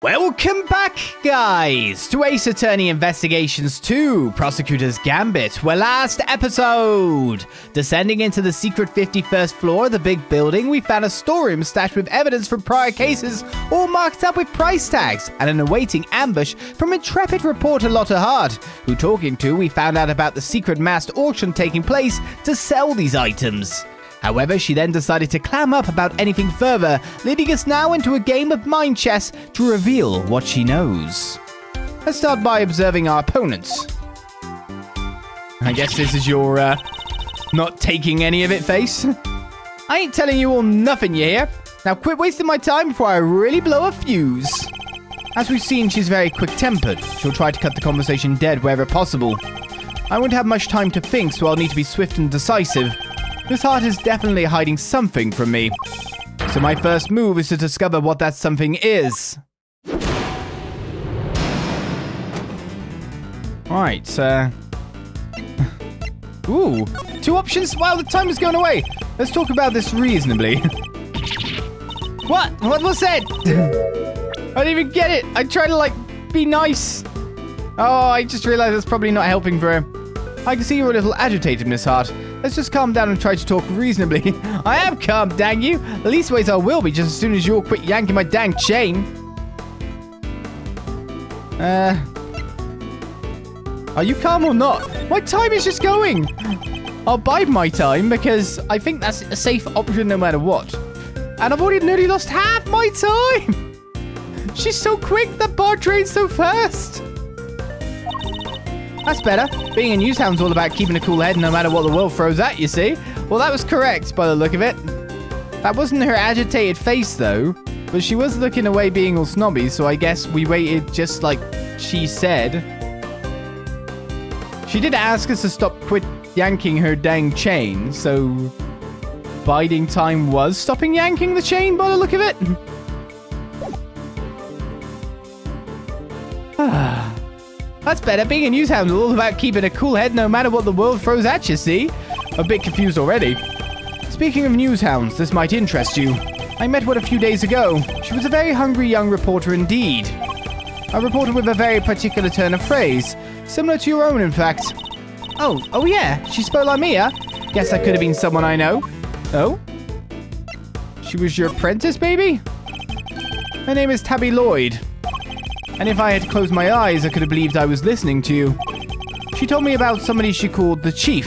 Welcome back, guys, to Ace Attorney Investigations 2, Prosecutors Gambit, where last episode, descending into the secret 51st floor of the big building, we found a storeroom stashed with evidence from prior cases, all marked up with price tags, and an awaiting ambush from intrepid reporter Lotta Hart, who talking to, we found out about the secret massed auction taking place to sell these items. However, she then decided to clam up about anything further, leading us now into a game of mind chess to reveal what she knows. Let's start by observing our opponents. I guess this is your, not taking any of it face. I ain't telling you all nothing, you hear? Now quit wasting my time before I really blow a fuse. As we've seen, she's very quick-tempered. She'll try to cut the conversation dead wherever possible. I won't have much time to think, so I'll need to be swift and decisive. This heart is definitely hiding something from me. So my first move is to discover what that something is. Alright, Ooh, 2 options? Wow, the time is going away. Let's talk about this reasonably. What? What was said? I didn't even get it. I tried to, be nice. Oh, I just realized that's probably not helping for her. I can see you're a little agitated, Miss Hart. Let's just calm down and try to talk reasonably. I am calm, dang you. The least ways I will be just as soon as you'll quit yanking my dang chain. Are you calm or not? My time is just going. I'll bide my time because I think that's a safe option no matter what. And I've already nearly lost half my time. She's so quick, the bar train's so fast. That's better. Being a newshound's all about keeping a cool head no matter what the world throws at you, see? Well, that was correct by the look of it. That wasn't her agitated face, though. But she was looking away being all snobby, so I guess we waited just like she said. She did ask us to quit yanking her dang chain, so biding time was stopping yanking the chain by the look of it. That's better. Being a newshound is all about keeping a cool head no matter what the world throws at you, see? A bit confused already. Speaking of newshounds, this might interest you. I met one a few days ago. She was a very hungry young reporter indeed. A reporter with a very particular turn of phrase. Similar to your own, in fact. Oh yeah. She spoke like me, huh? Guess that could have been someone I know. Oh? She was your apprentice, baby? Her name is Tabby Lloyd. And if I had closed my eyes, I could have believed I was listening to you. She told me about somebody she called the Chief.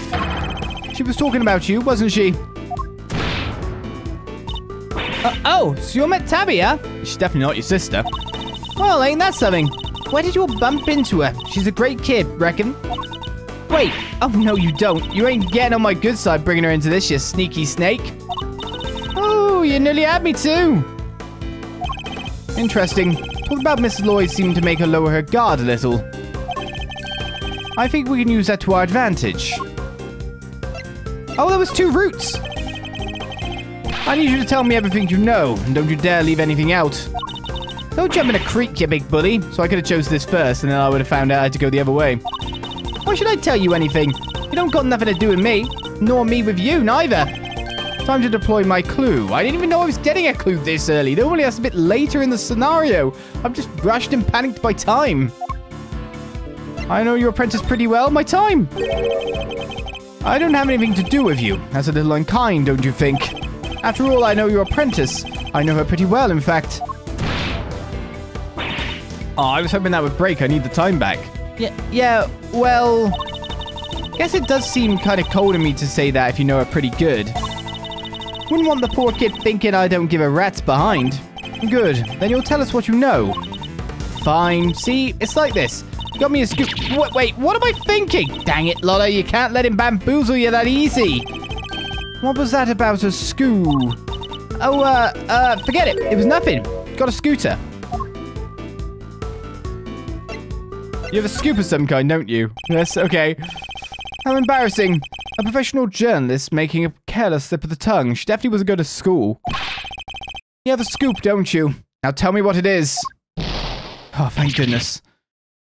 She was talking about you, wasn't she? Oh, so you met Tabby, huh? She's definitely not your sister. Well, ain't that something? Where did you all bump into her? She's a great kid, reckon? Wait, oh no you don't. You ain't getting on my good side bringing her into this, you sneaky snake. Oh, you nearly had me too. Interesting. Talk about Mrs. Lloyd seeming to make her lower her guard a little. I think we can use that to our advantage. Oh, there was 2 routes. I need you to tell me everything you know, and don't you dare leave anything out. Don't jump in a creek, you big bully. So I could have chosen this first, and then I would have found out I had to go the other way. Why should I tell you anything? You don't got nothing to do with me, nor me with you, neither. Time to deploy my clue. I didn't even know I was getting a clue this early. Normally that's a bit later in the scenario. I'm just rushed and panicked by time. I know your apprentice pretty well. My time. I don't have anything to do with you. That's a little unkind, don't you think? After all, I know your apprentice. I know her pretty well, in fact. Oh, I was hoping that would break. I need the time back. Yeah, well... Guess it does seem kind of cold of me to say that if you know her pretty good. Wouldn't want the poor kid thinking I don't give a rat's behind. Good, then you'll tell us what you know. Fine, see, it's like this. Got me a scoop. Wait, what am I thinking? Dang it, Lotta, you can't let him bamboozle you that easy. What was that about a scoo? Oh, forget it. It was nothing. Got a scooter. You have a scoop of some kind, don't you? Yes, okay. How embarrassing. A professional journalist making a careless slip of the tongue. She definitely wasn't going to school. You have a scoop, don't you? Now tell me what it is. Oh, thank goodness.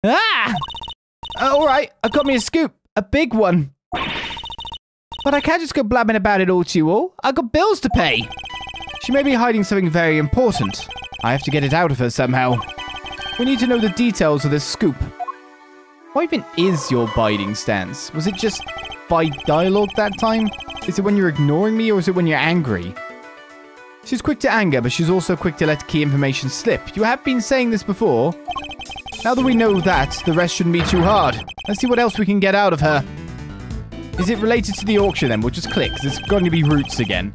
Ah! All right, I got me a scoop. A big one. But I can't just go blabbing about it all to you all. I got bills to pay. She may be hiding something very important. I have to get it out of her somehow. We need to know the details of this scoop. What even is your biding stance? Was it just by dialogue that time? Is it when you're ignoring me or is it when you're angry? She's quick to anger, but she's also quick to let key information slip. You have been saying this before. Now that we know that, the rest shouldn't be too hard. Let's see what else we can get out of her. Is it related to the auction then? We'll just click, because it's going to be roots again.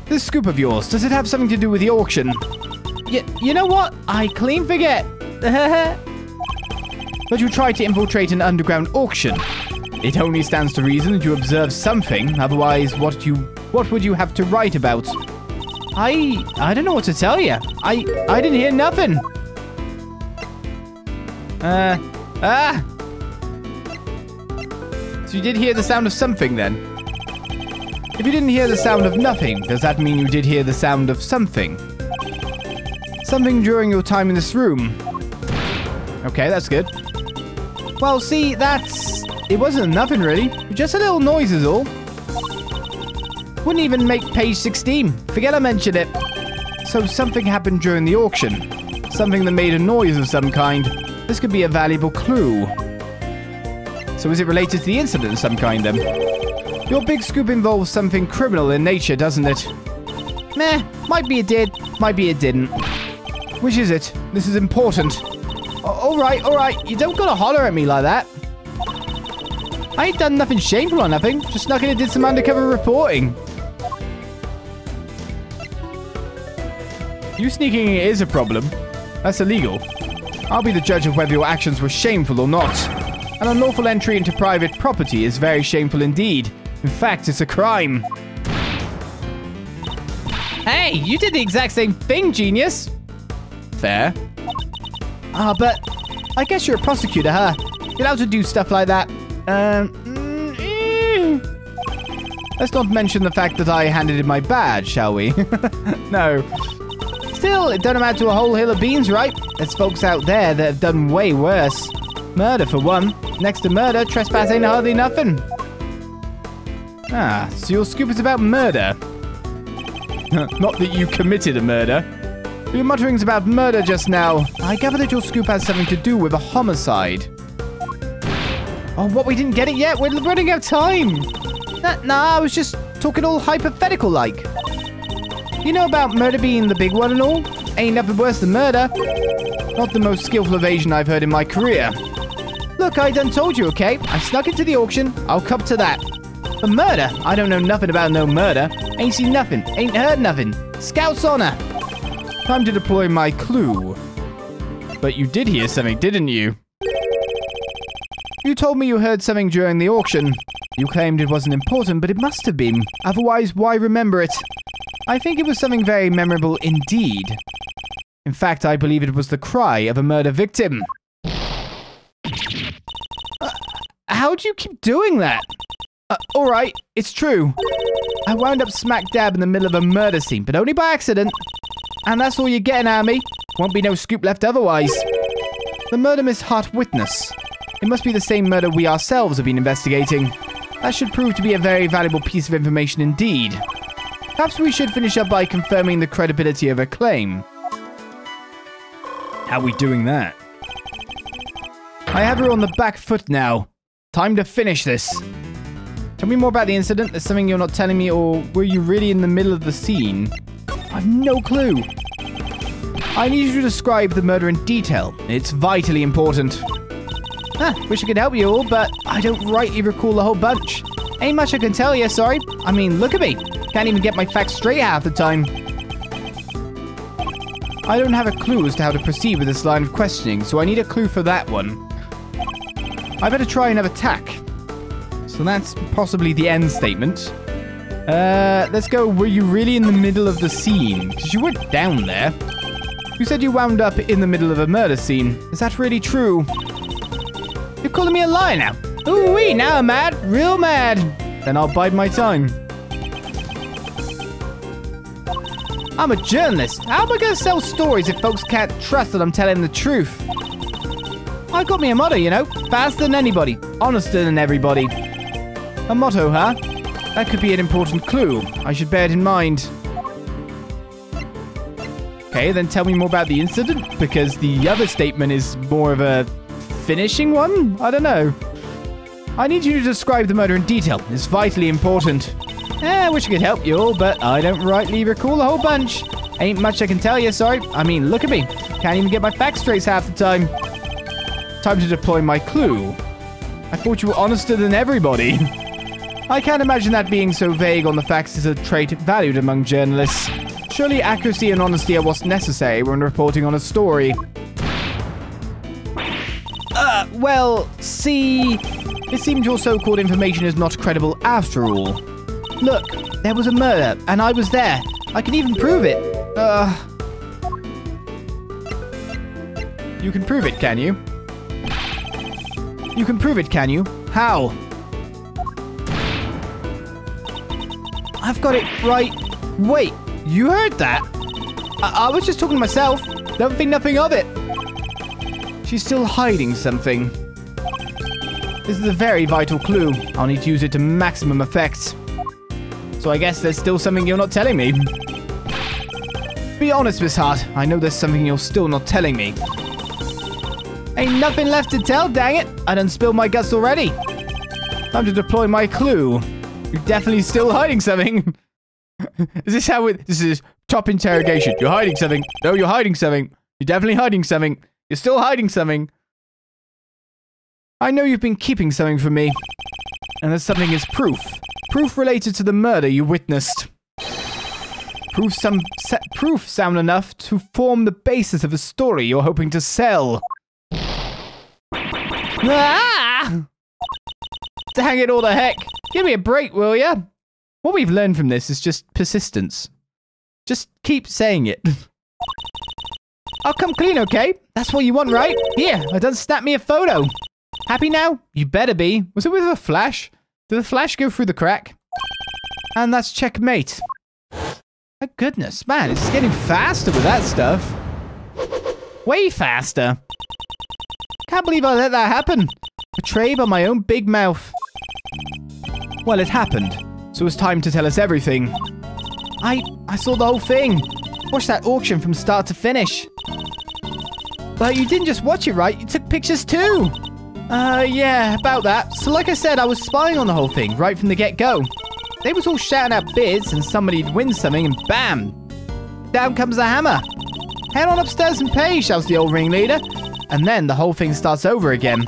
This scoop of yours, does it have something to do with the auction? You know what? I clean forget. But you tried to infiltrate an underground auction. It only stands to reason that you observed something. Otherwise, what would you have to write about? I don't know what to tell you. I didn't hear nothing. So you did hear the sound of something then? If you didn't hear the sound of nothing, does that mean you did hear the sound of something? Something during your time in this room. Okay, that's good. Well, see, it wasn't nothing really. Just a little noise is all. Wouldn't even make page 16. Forget I mentioned it. So something happened during the auction. Something that made a noise of some kind. This could be a valuable clue. So is it related to the incident of some kind then? Your big scoop involves something criminal in nature, doesn't it? Meh, might be it did, might be it didn't. Which is it? This is important. Alright, you don't gotta holler at me like that. I ain't done nothing shameful or nothing, just snuck in and did some undercover reporting. You sneaking in is a problem. That's illegal. I'll be the judge of whether your actions were shameful or not. An unlawful entry into private property is very shameful indeed. In fact, it's a crime. Hey, you did the exact same thing, genius. Fair. But I guess you're a prosecutor, huh? You're allowed to do stuff like that. Let's not mention the fact that I handed in my badge, shall we? No. Still, it don't amount to a whole hill of beans, right? There's folks out there that have done way worse. Murder, for one. Next to murder, trespass ain't hardly nothing. Ah, so your scoop is about murder. Not that you committed a murder. Your mutterings about murder just now. I gather that your scoop has something to do with a homicide. Oh, what? We didn't get it yet? We're running out of time. Nah, I was just talking all hypothetical-like. You know about murder being the big one and all? Ain't nothing worse than murder. Not the most skillful evasion I've heard in my career. Look, I done told you, okay? I snuck into the auction. I'll cop to that. But murder? I don't know nothing about no murder. Ain't seen nothing. Ain't heard nothing. Scout's honor. Time to deploy my clue. But you did hear something, didn't you? You told me you heard something during the auction. You claimed it wasn't important, but it must have been. Otherwise, why remember it? I think it was something very memorable indeed. In fact, I believe it was the cry of a murder victim. How'd you keep doing that? Alright, it's true. I wound up smack dab in the middle of a murder scene, but only by accident. And that's all you're getting out of me. Won't be no scoop left otherwise. The murder Miss Hart witnessed. It must be the same murder we ourselves have been investigating. That should prove to be a very valuable piece of information indeed. Perhaps we should finish up by confirming the credibility of her claim. How are we doing that? I have her on the back foot now. Time to finish this. Tell me more about the incident. There's something you're not telling me, or were you really in the middle of the scene? I've no clue. I need you to describe the murder in detail. It's vitally important. Wish I could help you all, but I don't rightly recall the whole bunch. Ain't much I can tell you, sorry. I mean, look at me. Can't even get my facts straight half the time. I don't have a clue as to how to proceed with this line of questioning, so I need a clue for that one. I better try another tack. So that's possibly the end statement. Let's go, were you really in the middle of the scene? Because you weren't down there. You said you wound up in the middle of a murder scene. Is that really true? You're calling me a liar now. Ooh-wee, now I'm mad. Real mad. Then I'll bide my time. I'm a journalist. How am I going to sell stories if folks can't trust that I'm telling the truth? I got me a motto, you know. Faster than anybody. Honester than everybody. A motto, huh? That could be an important clue. I should bear it in mind. Okay, Okay, then tell me more about the incident, because the other statement is more of a finishing one? I don't know. I need you to describe the murder in detail. It's vitally important. I wish I could help you all, but I don't rightly recall the whole bunch. Ain't much I can tell you, sorry. I mean, look at me. Can't even get my facts straight half the time. Time to deploy my clue. I thought you were honester than everybody. I can't imagine that being so vague on the facts is a trait valued among journalists. Surely accuracy and honesty are what's necessary when reporting on a story. Well, see... It seems your so-called information is not credible after all. Look, there was a murder, and I was there. I can even prove it. You can prove it, can you? You can prove it, can you? How? I've got it right. Wait, you heard that? I was just talking to myself. Don't think nothing of it. She's still hiding something. This is a very vital clue. I'll need to use it to maximum effect. So I guess there's still something you're not telling me. Be honest, Miss Hart. I know there's something you're still not telling me. Ain't nothing left to tell, dang it. I done spilled my guts already. Time to deploy my clue. You're definitely still hiding something. Is this how it... This is top interrogation. You're hiding something. No, you're hiding something. You're definitely hiding something. You're still hiding something. I know you've been keeping something from me. And that something is proof. Proof related to the murder you witnessed. Proof sound enough to form the basis of a story you're hoping to sell. Ah! Dang it all to heck. Give me a break, will ya? What we've learned from this is just persistence. Just keep saying it. I'll come clean, okay? That's what you want, right? Here, I done snapped me a photo. Happy now? You better be. Was it with a flash? Did the flash go through the crack? And that's checkmate. My goodness, man, it's getting faster with that stuff. Way faster. Can't believe I let that happen. Betrayed by my own big mouth. Well, it happened. So it's time to tell us everything. I saw the whole thing. Watched that auction from start to finish. But you didn't just watch it, right? You took pictures too. Yeah, about that. So like I said, I was spying on the whole thing right from the get-go. They was all shouting out bids and somebody'd win something and bam! Down comes the hammer. Head on upstairs and pay, shouts the old ringleader. And then the whole thing starts over again.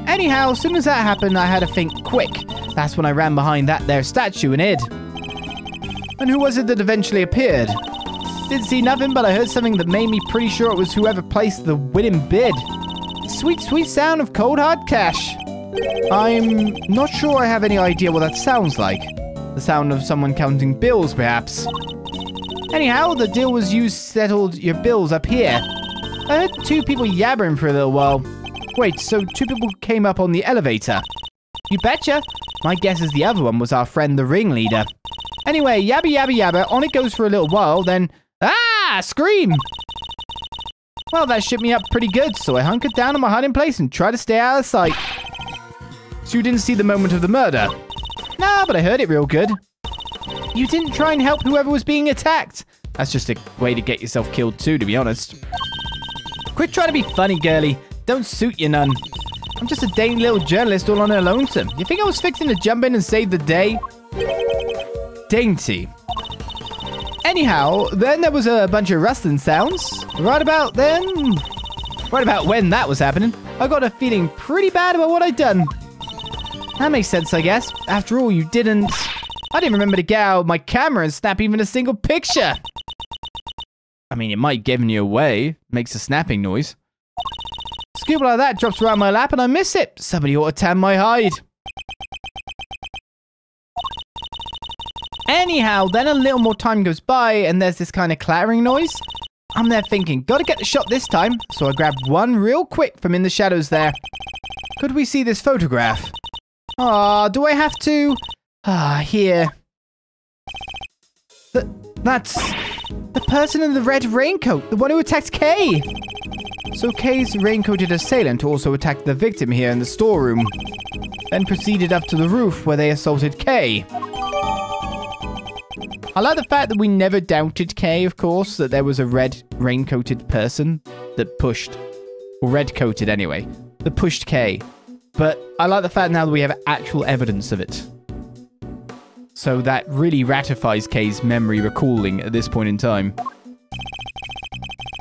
Anyhow, as soon as that happened, I had to think quick. That's when I ran behind that there statue and hid. And who was it that eventually appeared? Didn't see nothing, but I heard something that made me pretty sure it was whoever placed the winning bid. Sweet, sweet sound of cold hard cash. I'm not sure I have any idea what that sounds like. The sound of someone counting bills, perhaps. Anyhow, the deal was you settled your bills up here. I heard two people yabbering for a little while. Wait, so two people came up on the elevator? You betcha. My guess is the other one was our friend the ringleader. Anyway, yabba yabba yabba, on it goes for a little while, then... Ah! Scream! Well, that shook me up pretty good, so I hunkered down in my hiding place and tried to stay out of sight. So you didn't see the moment of the murder? Nah, but I heard it real good. You didn't try and help whoever was being attacked? That's just a way to get yourself killed too, to be honest. Quit trying to be funny, girly. Don't suit you none. I'm just a dainty little journalist all on her lonesome. You think I was fixing to jump in and save the day? Dainty. Anyhow, then there was a bunch of rustling sounds. Right about when that was happening, I got a feeling pretty bad about what I'd done. That makes sense, I guess. After all, I didn't remember to get out my camera and snap even a single picture. I mean, it might give you away. Makes a snapping noise. Scoop like that drops around my lap and I miss it. Somebody ought to tan my hide. Anyhow, then a little more time goes by and there's this kind of clattering noise. I'm there thinking, gotta get the shot this time. So I grabbed one real quick from in the shadows there. Could we see this photograph? Ah, do I have to? Here. That's the person in the red raincoat, the one who attacked Kay. So Kay's raincoated assailant also attacked the victim here in the storeroom, then proceeded up to the roof where they assaulted Kay. I like the fact that we never doubted Kay, of course, that there was a red raincoated person that pushed, or red-coated anyway, that pushed Kay. But I like the fact now that we have actual evidence of it. So that really ratifies Kay's memory recalling at this point in time.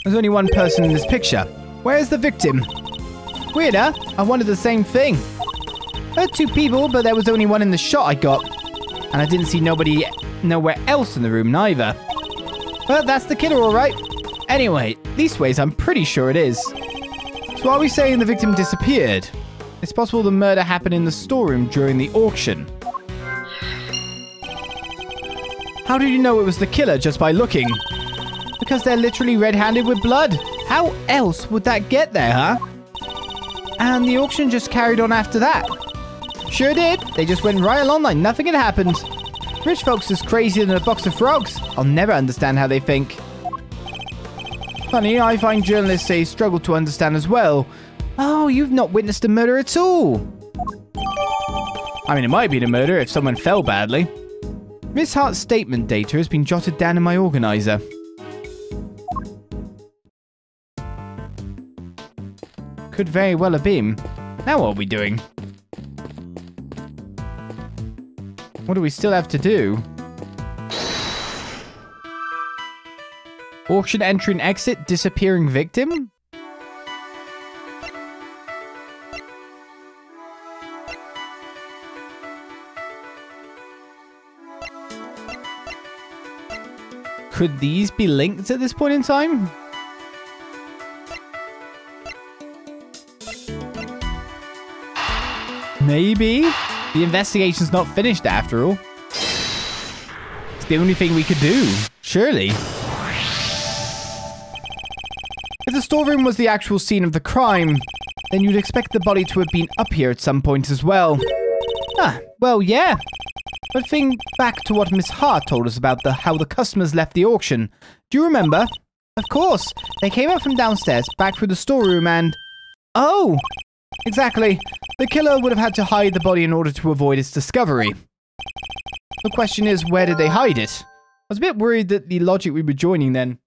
There's only one person in this picture. Where's the victim? Weird, huh? I wondered the same thing. I heard 2 people, but there was only one in the shot I got. And I didn't see nobody nowhere else in the room neither. But that's the killer, all right. Anyway, leastways, I'm pretty sure it is. So are we saying the victim disappeared? It's possible the murder happened in the storeroom during the auction. How did you know it was the killer just by looking? Because they're literally red-handed with blood. How else would that get there, huh? And the auction just carried on after that. Sure did. They just went right along like nothing had happened. Rich folks is crazier than a box of frogs. I'll never understand how they think. Funny, I find journalists say struggle to understand as well. Oh, you've not witnessed a murder at all. I mean, it might be a murder if someone fell badly. Miss Hart's statement data has been jotted down in my organizer. Could very well have been. Now what are we doing? What do we still have to do? Auction entry and exit, disappearing victim? Could these be linked at this point in time? Maybe? The investigation's not finished after all. It's the only thing we could do, surely. If the storeroom was the actual scene of the crime, then you'd expect the body to have been up here at some point as well. Ah, well, yeah. But think back to what Miss Hart told us about how the customers left the auction. Do you remember? Of course. They came up from downstairs, back through the storeroom and... Oh! Exactly. The killer would have had to hide the body in order to avoid its discovery. The question is, where did they hide it? I was a bit worried that the logic we were joining then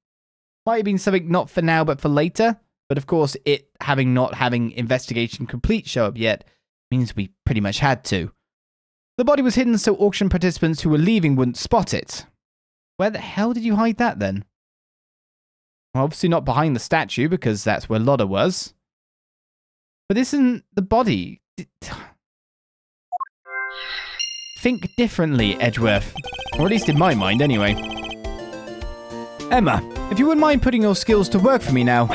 might have been something not for now but for later. But of course, it not having investigation complete show up yet means we pretty much had to. The body was hidden so auction participants who were leaving wouldn't spot it. Where the hell did you hide that then? Well, obviously not behind the statue because that's where Lotta was. But isn't the body... Think differently, Edgeworth. Or at least in my mind, anyway. Emma, if you wouldn't mind putting your skills to work for me now.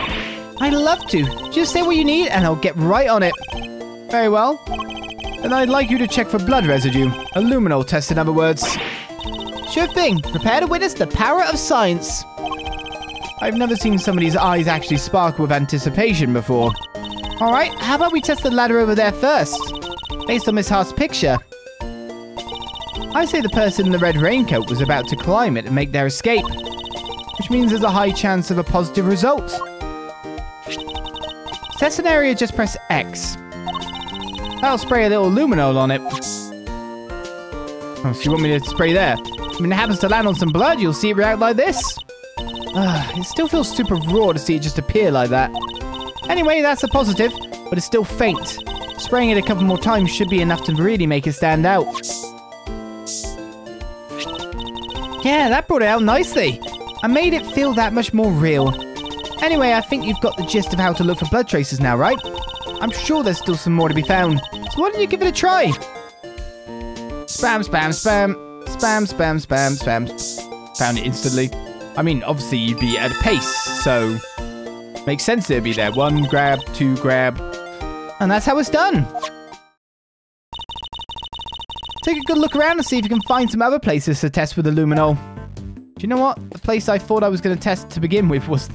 I'd love to. Just say what you need and I'll get right on it. Very well. Then I'd like you to check for blood residue. A luminol test, in other words. Sure thing. Prepare to witness the power of science. I've never seen somebody's eyes actually sparkle with anticipation before. Alright, how about we test the ladder over there first? Based on Miss Hart's picture. I say the person in the red raincoat was about to climb it and make their escape. Which means there's a high chance of a positive result. Test an area, just press X. I'll spray a little luminol on it. Oh, so you want me to spray there? When it happens to land on some blood, you'll see it react like this. It still feels super raw to see it just appear like that. Anyway, that's a positive, but it's still faint. Spraying it a couple more times should be enough to really make it stand out. Yeah, that brought it out nicely. I made it feel that much more real. Anyway, I think you've got the gist of how to look for blood traces now, right? I'm sure there's still some more to be found. So why don't you give it a try? Spam, spam, spam. Spam, spam, spam, spam. Found it instantly. I mean, obviously you'd be at a pace, so... Makes sense it'd be there. 1 grab, 2 grab. And that's how it's done. Take a good look around and see if you can find some other places to test with the luminol. Do you know what? The place I thought I was going to test to begin with was,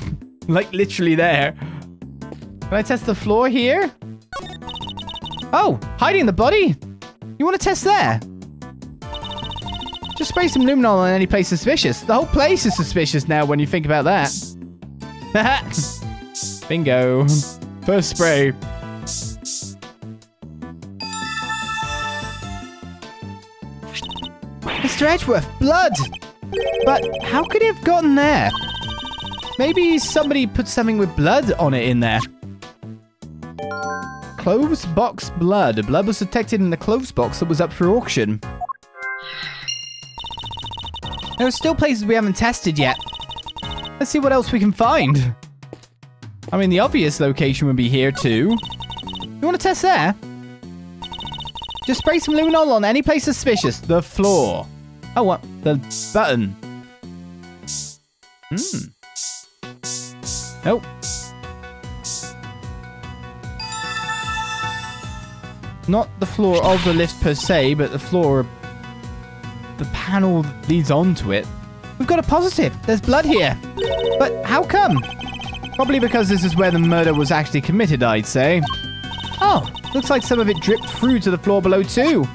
like, literally there. Can I test the floor here? Oh, hiding the body? You want to test there? Just spray some luminol on any place suspicious. The whole place is suspicious now when you think about that. Bingo. First spray. Mr. Edgeworth, blood! But how could it have gotten there? Maybe somebody put something with blood on it in there. Clothes box blood. Blood was detected in the clothes box that was up for auction. There are still places we haven't tested yet. Let's see what else we can find. I mean, the obvious location would be here too. You want to test there? Just spray some luminol on any place suspicious. The floor. Oh, what? The button. Nope. Not the floor of the lift per se, but the floor... the panel that leads onto it. We've got a positive. There's blood here. But how come? Probably because this is where the murder was actually committed, I'd say. Oh, looks like some of it dripped through to the floor below too.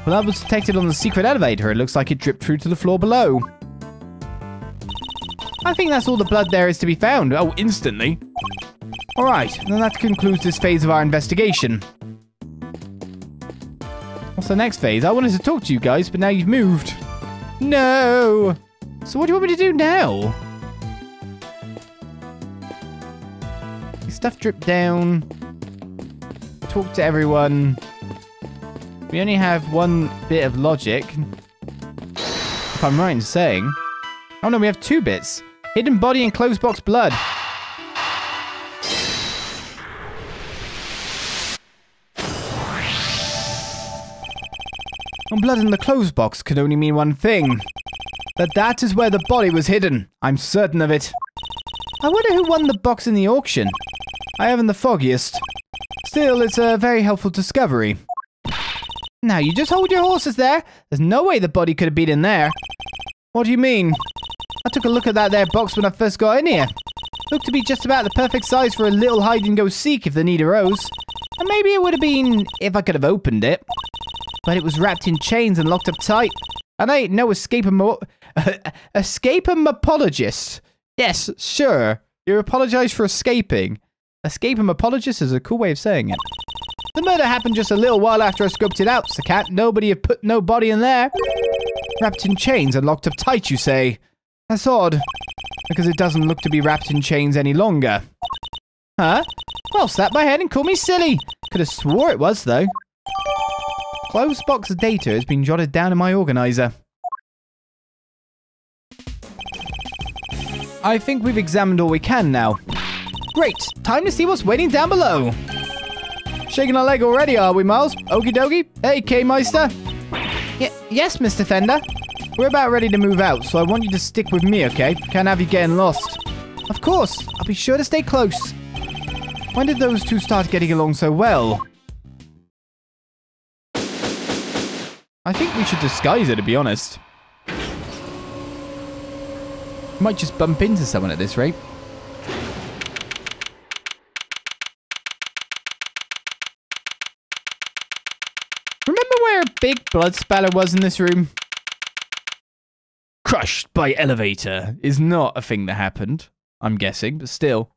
Blood was detected on the secret elevator. It looks like it dripped through to the floor below. I think that's all the blood there is to be found. Oh, instantly. Alright, then that concludes this phase of our investigation. What's the next phase? I wanted to talk to you guys, but now you've moved. No! So what do you want me to do now? Stuff dripped down. Talk to everyone. We only have one bit of logic. If I'm right in saying. Oh no, we have 2 bits. Hidden body and closed box blood. And blood in the closed box could only mean one thing. That is where the body was hidden. I'm certain of it. I wonder who won the box in the auction. I haven't the foggiest. Still, it's a very helpful discovery. Now, you just hold your horses there. There's no way the body could have been in there. What do you mean? I took a look at that there box when I first got in here. Looked to be just about the perfect size for a little hide-and-go-seek if the need arose. And maybe it would have been if I could have opened it. But it was wrapped in chains and locked up tight. And I ain't no escape-apologist. Yes, sure. You apologize for escaping. Escape-apologist is a cool way of saying it. The murder happened just a little while after I scoped it out, Sakat. Nobody had put no body in there. Wrapped in chains and locked up tight, you say? That's odd. Because it doesn't look to be wrapped in chains any longer. Huh? Well, slap my head and call me silly. Could have swore it was, though. Closed box data has been jotted down in my organizer. I think we've examined all we can now. Great, time to see what's waiting down below. Shaking our leg already, are we, Miles? Okie dokie. Hey, K-Meister. Yes, Mr. Fender. We're about ready to move out, so I want you to stick with me, okay? Can't have you getting lost. Of course, I'll be sure to stay close. When did those two start getting along so well? I think we should disguise it, to be honest. Might just bump into someone at this rate. Remember where a big blood spatter was in this room? Crushed by elevator is not a thing that happened, I'm guessing, but still.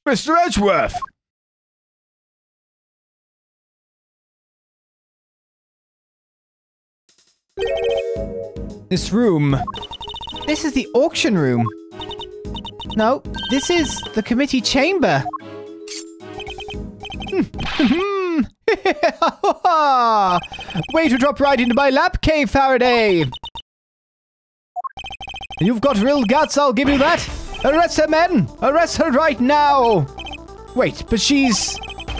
Mr. Edgeworth! This room. This is the auction room. No, this is the committee chamber. Way to drop right into my lap, K. Faraday. You've got real guts, I'll give you that. Arrest her, men. Arrest her right now. Wait, but she's...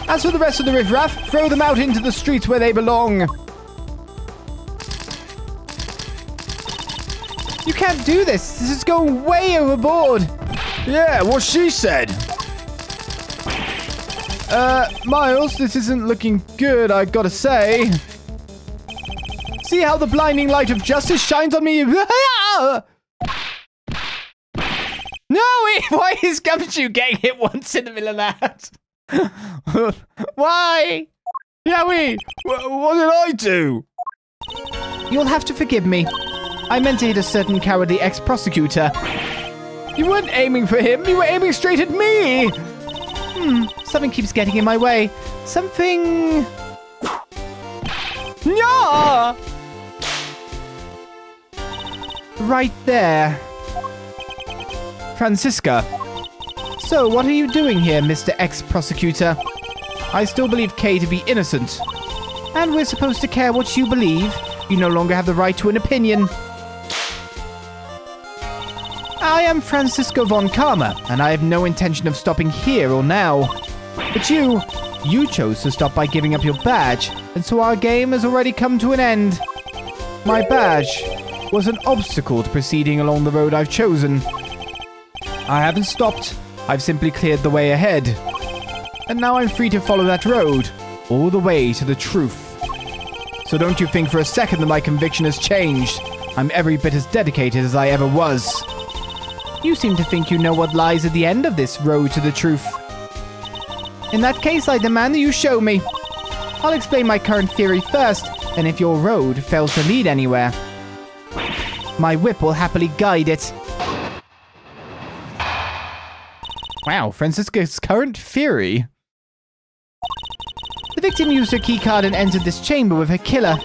As for the rest of the riffraff, throw them out into the streets where they belong. You can't do this. This is going way overboard. Yeah, what she said. Miles, this isn't looking good, I gotta say. See how the blinding light of justice shines on me? No! Why is Gumshoe getting hit once in the middle of that? Why? Yowie! What did I do? You'll have to forgive me. I meant to hit a certain cowardly ex-prosecutor. You weren't aiming for him, you were aiming straight at me! Something keeps getting in my way. Something... Yeah! Right there. Franziska. So, what are you doing here, Mr. Ex-Prosecutor? I still believe Kay to be innocent. And we're supposed to care what you believe. You no longer have the right to an opinion. I am Franziska von Karma, and I have no intention of stopping here or now. But you chose to stop by giving up your badge, and so our game has already come to an end. My badge was an obstacle to proceeding along the road I've chosen. I haven't stopped. I've simply cleared the way ahead. And now I'm free to follow that road, all the way to the truth. So don't you think for a second that my conviction has changed. I'm every bit as dedicated as I ever was. You seem to think you know what lies at the end of this road to the truth. In that case, I demand that you show me. I'll explain my current theory first, and if your road fails to lead anywhere, my whip will happily guide it. Wow, Franziska's current theory. The victim used her keycard and entered this chamber with her killer.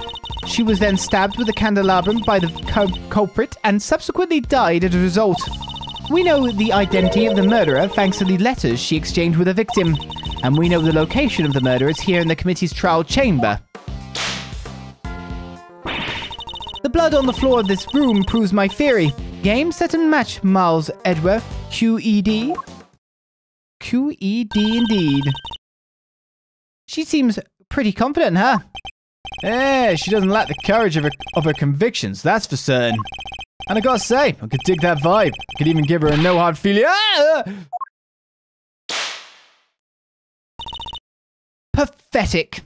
She was then stabbed with a candelabrum by the culprit and subsequently died as a result. We know the identity of the murderer thanks to the letters she exchanged with the victim, and we know the location of the murderer is here in the committee's trial chamber. The blood on the floor of this room proves my theory. Game, set, and match, Miles Edgeworth, QED. QED indeed. She seems pretty confident, huh? Eh, she doesn't lack the courage of her convictions, that's for certain. And I gotta say, I could dig that vibe. I could even give her a no hard feeling. Ah! Pathetic.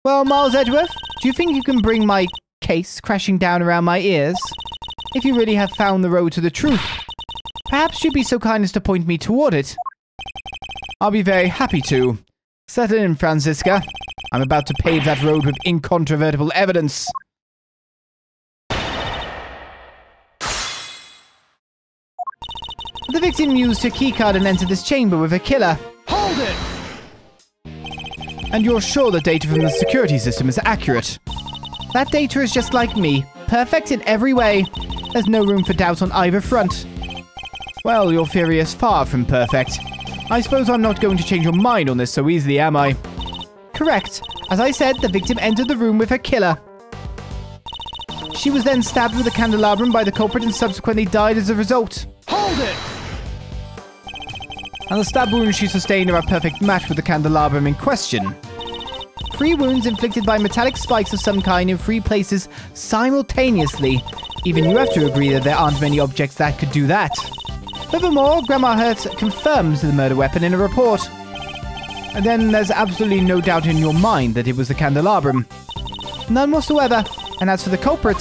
Well, Miles Edgeworth, do you think you can bring my case crashing down around my ears? If you really have found the road to the truth, perhaps you'd be so kind as to point me toward it. I'll be very happy to. Settle in, Franziska. I'm about to pave that road with incontrovertible evidence. The victim used her keycard and entered this chamber with her killer. Hold it! And you're sure the data from the security system is accurate? That data is just like me, perfect in every way. There's no room for doubt on either front. Well, your theory is far from perfect. I suppose I'm not going to change your mind on this so easily, am I? Correct. As I said, the victim entered the room with her killer. She was then stabbed with a candelabrum by the culprit and subsequently died as a result. Hold it! And the stab wounds she sustained are a perfect match with the candelabrum in question. 3 wounds inflicted by metallic spikes of some kind in 3 places simultaneously. Even you have to agree that there aren't many objects that could do that. Furthermore, Grandma Hertz confirms the murder weapon in a report. And then there's absolutely no doubt in your mind that it was the candelabrum. None whatsoever. And as for the culprit,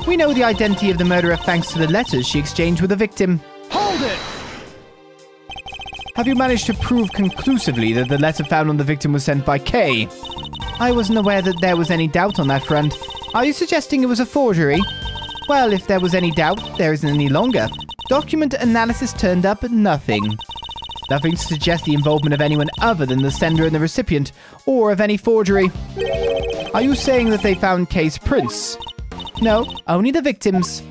we know the identity of the murderer thanks to the letters she exchanged with the victim. Hold it! Have you managed to prove conclusively that the letter found on the victim was sent by Kay? I wasn't aware that there was any doubt on that front. Are you suggesting it was a forgery? Well, if there was any doubt, there isn't any longer. Document analysis turned up nothing. Nothing to suggest the involvement of anyone other than the sender and the recipient, or of any forgery. Are you saying that they found Kay's prints? No, only the victims.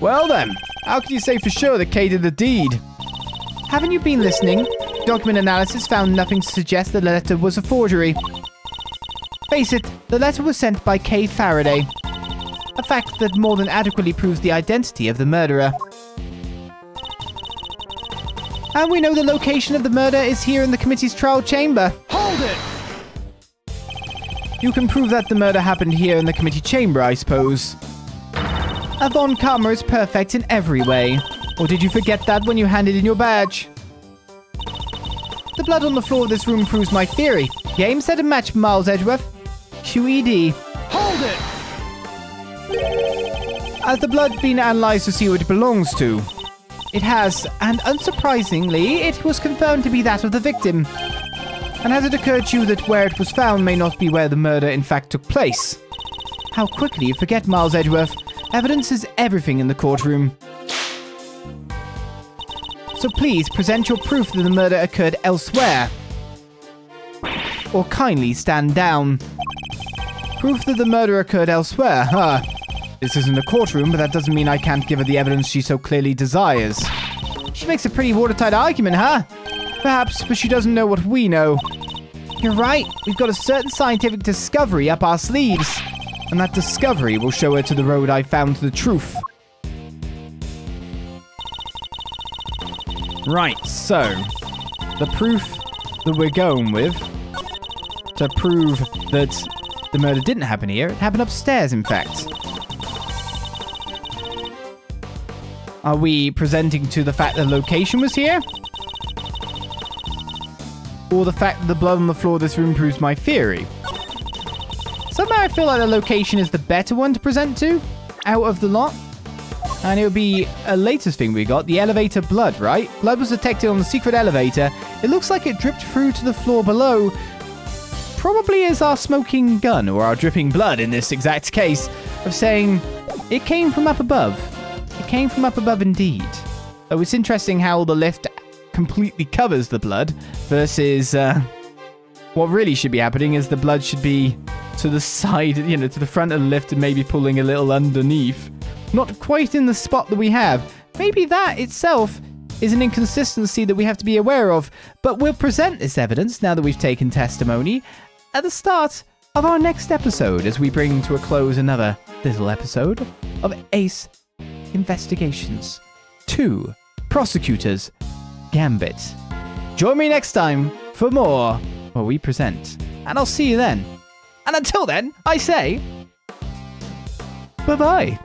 Well then, how can you say for sure that Kay did the deed? Haven't you been listening? Document analysis found nothing to suggest the letter was a forgery. Face it, the letter was sent by Kay Faraday. A fact that more than adequately proves the identity of the murderer. And we know the location of the murder is here in the committee's trial chamber. Hold it! You can prove that the murder happened here in the committee chamber, I suppose. A von Karma is perfect in every way. Or did you forget that when you handed in your badge? The blood on the floor of this room proves my theory. Game, set, and match, Miles Edgeworth. QED. Hold it! Has the blood been analyzed to see what it belongs to? It has, and unsurprisingly, it was confirmed to be that of the victim. And has it occurred to you that where it was found may not be where the murder in fact took place? How quickly you forget, Miles Edgeworth. Evidence is everything in the courtroom. So please present your proof that the murder occurred elsewhere. Or kindly stand down. Proof that the murder occurred elsewhere, huh? This isn't a courtroom, but that doesn't mean I can't give her the evidence she so clearly desires. She makes a pretty watertight argument, huh? Perhaps, but she doesn't know what we know. You're right. We've got a certain scientific discovery up our sleeves. And that discovery will show her to the road I found to the truth. Right, so the proof that we're going with to prove that the murder didn't happen here, it happened upstairs, in fact. Are we presenting to the fact that the location was here? Or the fact that the blood on the floor of this room proves my theory? Somehow I feel like the location is the better one to present to, out of the lot. And it would be a latest thing we got, the elevator blood, right? Blood was detected on the secret elevator. It looks like it dripped through to the floor below. Probably is our smoking gun, or our dripping blood in this exact case, of saying it came from up above. It came from up above indeed. Though it's interesting how the lift completely covers the blood versus what really should be happening is the blood should be to the side, to the front of the lift and maybe pulling a little underneath. Not quite in the spot that we have. Maybe that itself is an inconsistency that we have to be aware of, but we'll present this evidence now that we've taken testimony at the start of our next episode as we bring to a close another little episode of Ace Investigations 2 Prosecutors Gambit. Join me next time for more where we present, and I'll see you then. And until then, I say bye-bye.